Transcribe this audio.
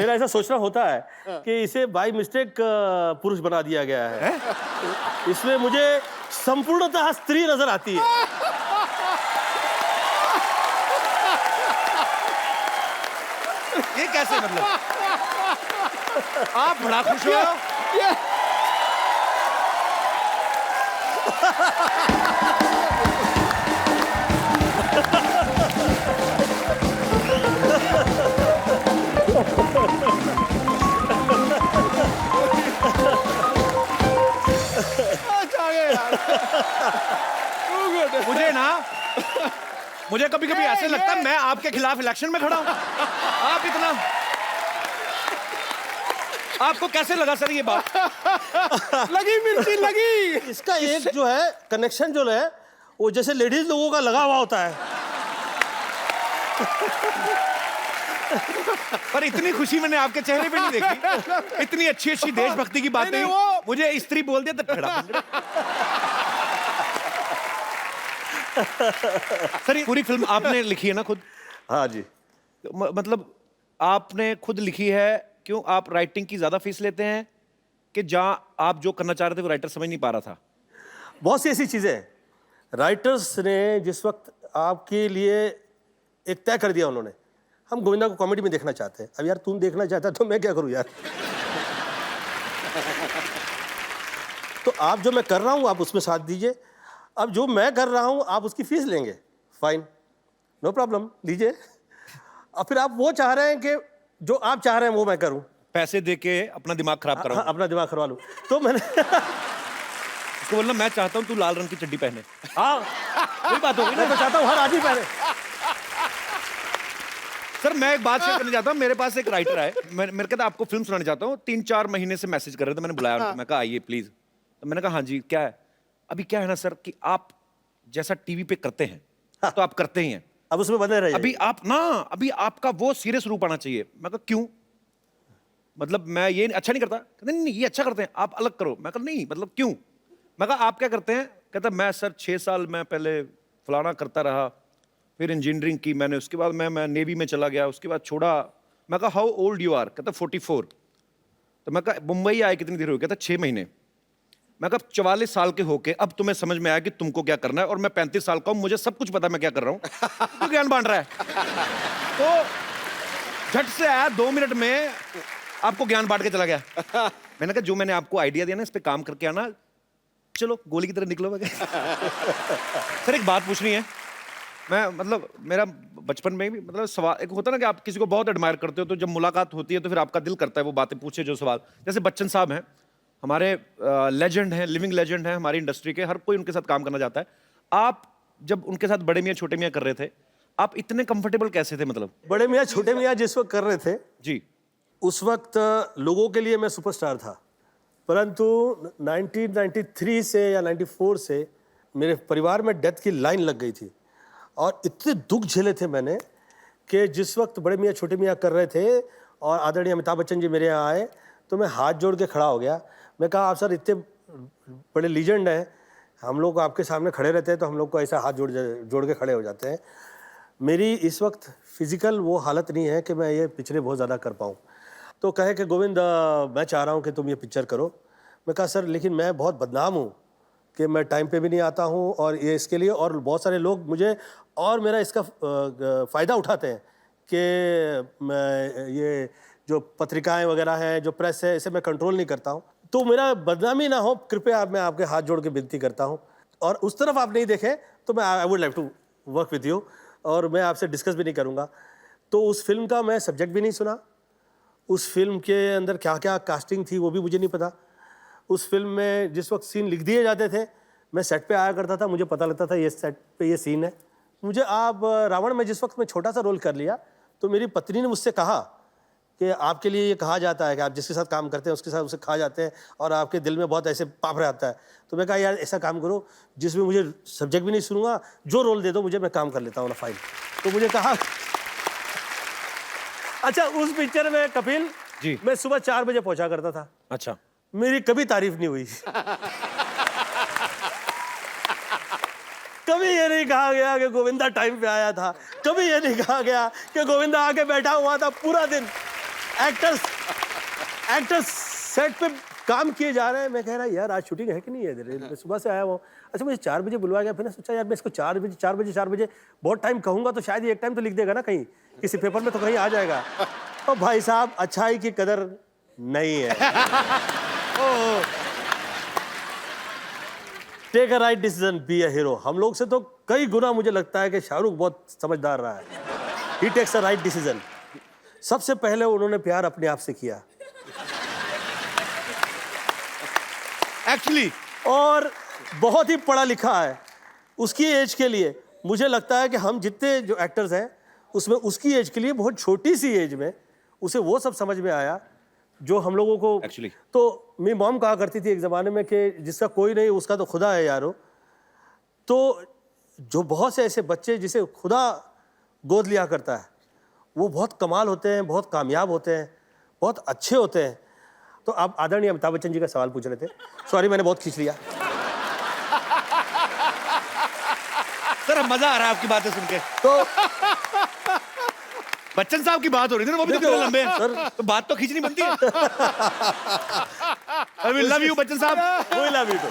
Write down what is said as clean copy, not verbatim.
मेरा ऐसा सोचना होता है कि इसे बाय मिस्टेक पुरुष बना दिया गया है। इसमें मुझे संपूर्णतः स्त्री नजर आती है। ये कैसे मतलब? आप बड़ा खुश हो। मुझे कभी कभी ऐसे लगता है मैं आपके खिलाफ इलेक्शन में खड़ा हूं। आप इतना, आपको कैसे लगा सर ये बात? लगी मिर्ची लगी। इसका एक जो है कनेक्शन जो है वो जैसे लेडीज लोगों का लगा हुआ होता है। पर इतनी खुशी मैंने आपके चेहरे पे नहीं देखी। इतनी अच्छी अच्छी देशभक्ति की बातें मुझे स्त्री बोल दिया तो खड़ा। सर ये पूरी फिल्म आपने लिखी है ना खुद? हाँ जी। मतलब आपने खुद लिखी है, क्यों आप राइटिंग की ज्यादा फीस लेते हैं कि जहां आप जो करना चाह रहे थे वो राइटर समझ नहीं पा रहा था? बहुत सी ऐसी चीजें हैं। राइटर्स ने जिस वक्त आपके लिए एक तय कर दिया, उन्होंने हम गोविंदा को कॉमेडी में देखना चाहते हैं। अब यार तुम देखना चाहता है तो मैं क्या करूं यार। तो आप जो मैं कर रहा हूं आप उसमें साथ दीजिए। अब जो मैं कर रहा हूं आप उसकी फीस लेंगे, फाइन, नो प्रॉब्लम, लीजिए। और फिर आप वो चाह रहे हैं कि जो आप चाह रहे हैं वो मैं करूं, पैसे दे के अपना दिमाग खराब कराऊं। हाँ, अपना दिमाग करवा लूं। तो मैंने उसको बोलना मैं चाहता हूं तू लाल रंग की चड्डी पहने। हाँ वही बात हो गई मैं ना। तो चाहता हूँ हर आदमी पहने। सर मैं एक बात शेयर करना चाहता हूँ। मेरे पास एक राइटर है, मेरे कहता आपको फिल्म सुनाना चाहता हूँ। 3-4 महीने से मैसेज कर रहे थे, मैंने बुलाया उनको, मैं कहा आइए प्लीज। तो मैंने कहा हाँ जी क्या है? अभी क्या है ना सर कि आप जैसा टीवी पे करते हैं तो आप करते ही हैं, अब उसमें बने रहिए। अभी आपका वो सीरियस रूप आना चाहिए। मैं कहा क्यों? मतलब मैं ये अच्छा नहीं करता। कहते नहीं ये अच्छा करते हैं, आप अलग करो। मैं कहा नहीं मतलब क्यों? मैं कहा आप क्या करते हैं? कहता मैं सर 6 साल मैं पहले फलाना करता रहा, फिर इंजीनियरिंग की मैंने, उसके बाद मैं नेवी में चला गया, उसके बाद छोड़ा। मैं कहा हाउ ओल्ड यू आर? कहता 44। तो मैं कहा मुंबई आए कितनी देर हो गई? कहता 6 महीने। मैं कहा 44 साल के होके अब तुम्हें समझ में आया कि तुमको क्या करना है, और मैं 35 साल का हूं, मुझे सब कुछ पता मैं क्या कर रहा हूं। तो ज्ञान बांट रहा है। तो झट से आया, 2 मिनट में आपको ज्ञान बांट के चला गया। मैंने कहा जो मैंने आपको आइडिया दिया ना इस पे काम करके आना, चलो गोली की तरह निकलो। सर एक बात पूछनी है। मैं मतलब मेरा बचपन में भी मतलब सवाल एक होता ना कि आप किसी को बहुत एडमायर करते हो, तो जब मुलाकात होती है तो फिर आपका दिल करता है वो बातें पूछे जो सवाल। जैसे बच्चन साहब हैं, हमारे लेजेंड हैं, लिविंग लेजेंड हैं हमारी इंडस्ट्री के, हर कोई उनके साथ काम करना चाहता है। आप जब उनके साथ बड़े मियाँ छोटे मियाँ कर रहे थे, आप इतने कंफर्टेबल कैसे थे? मतलब बड़े मियाँ छोटे मियाँ जिस वक्त कर रहे थे जी, उस वक्त लोगों के लिए मैं सुपरस्टार था। परंतु 1993 से या 94 से मेरे परिवार में डेथ की लाइन लग गई थी, और इतने दुख झेले थे मैंने कि जिस वक्त बड़े मियाँ छोटे मियाँ कर रहे थे और आदरणीय अमिताभ बच्चन जी मेरे यहाँ आए तो मैं हाथ जोड़ के खड़ा हो गया। मैं कहा आप सर इतने बड़े लीजेंड हैं, हम लोग आपके सामने खड़े रहते हैं तो हम लोग को ऐसा हाथ जोड़ के खड़े हो जाते हैं। मेरी इस वक्त फिजिकल वो हालत नहीं है कि मैं ये पिक्चरें बहुत ज़्यादा कर पाऊँ। तो कहे कि गोविंद मैं चाह रहा हूँ कि तुम ये पिक्चर करो। मैं कहा सर लेकिन मैं बहुत बदनाम हूँ कि मैं टाइम पे भी नहीं आता हूँ, और ये इसके लिए और बहुत सारे लोग मुझे और मेरा इसका फ़ायदा उठाते हैं कि मैं ये जो पत्रिकाएं वगैरह हैं, जो प्रेस है, इसे मैं कंट्रोल नहीं करता हूँ, तो मेरा बदनामी ना हो, कृपया मैं आपके हाथ जोड़ के विनती करता हूँ। और उस तरफ आप नहीं देखें तो मैं I would like to work with you, और मैं आपसे डिस्कस भी नहीं करूँगा। तो उस फिल्म का मैं सब्जेक्ट भी नहीं सुना, उस फिल्म के अंदर क्या क्या कास्टिंग थी वो भी मुझे नहीं पता। उस फिल्म में जिस वक्त सीन लिख दिए जाते थे मैं सेट पे आया करता था, मुझे पता लगता था ये सेट पे ये सीन है। मुझे आप रावण में जिस वक्त मैं छोटा सा रोल कर लिया तो मेरी पत्नी ने मुझसे कहा कि आपके लिए ये कहा जाता है कि आप जिसके साथ काम करते हैं उसके साथ उसे खा जाते हैं और आपके दिल में बहुत ऐसे पाप रहता है। तो मैं कहा यार ऐसा काम करो जिसमें मुझे सब्जेक्ट भी नहीं सुनूंगा, जो रोल दे दो मुझे, मैं काम कर लेता हूँ ना फाइन। तो मुझे कहा अच्छा उस पिक्चर में कपिल जी, मैं सुबह 4 बजे पहुंचा करता था। अच्छा, मेरी कभी तारीफ नहीं हुई। कभी ये नहीं कहा गया कि गोविंदा टाइम पे आया था, कभी ये नहीं कहा गया कि गोविंदा आके बैठा हुआ था पूरा दिन। एक्टर्स सेट पे काम किए जा रहे हैं। मैं कह रहा यार आज शूटिंग है कि नहीं है? मैं सुबह से आया हूँ। अच्छा मुझे 4 बजे बुलवाया गया। फिर मैं सोचा यार मैं इसको 4 बजे बहुत टाइम कहूँगा तो शायद ये एक टाइम तो लिख देगा ना कहीं, किसी पेपर में तो कहीं आ जाएगा। और भाई साहब अच्छाई की कदर नहीं है। Take a right decision, be a hero. हम लोग से तो कई गुना मुझे लगता है कि शाहरुख बहुत समझदार रहा है। ही टेक्स अ राइट डिसीजन। सबसे पहले उन्होंने प्यार अपने आप से किया एक्चुअली और बहुत ही पढ़ा लिखा है उसकी एज के लिए। मुझे लगता है कि हम जितने जो एक्टर्स हैं उसमें उसकी एज के लिए बहुत छोटी सी एज में उसे वो सब समझ में आया जो हम लोगों को Actually. तो मेरी मॉम कहा करती थी एक ज़माने में कि जिसका कोई नहीं उसका तो खुदा है यारो। तो जो बहुत से ऐसे बच्चे जिसे खुदा गोद लिया करता है वो बहुत कमाल होते हैं, बहुत कामयाब होते हैं, बहुत अच्छे होते हैं। तो आप आदरणीय अमिताभ बच्चन जी का सवाल पूछ रहे थे। सॉरी मैंने बहुत खींच लिया। सर अब मजा आ रहा है आपकी बातें सुन के। तो बच्चन साहब की बात हो रही थी ना, वो भी तो देखो, थोड़े लंबे हैं सर। तो बात तो खींचनी बनती है। I will love you Bachchan साहब। कोई लव यू तो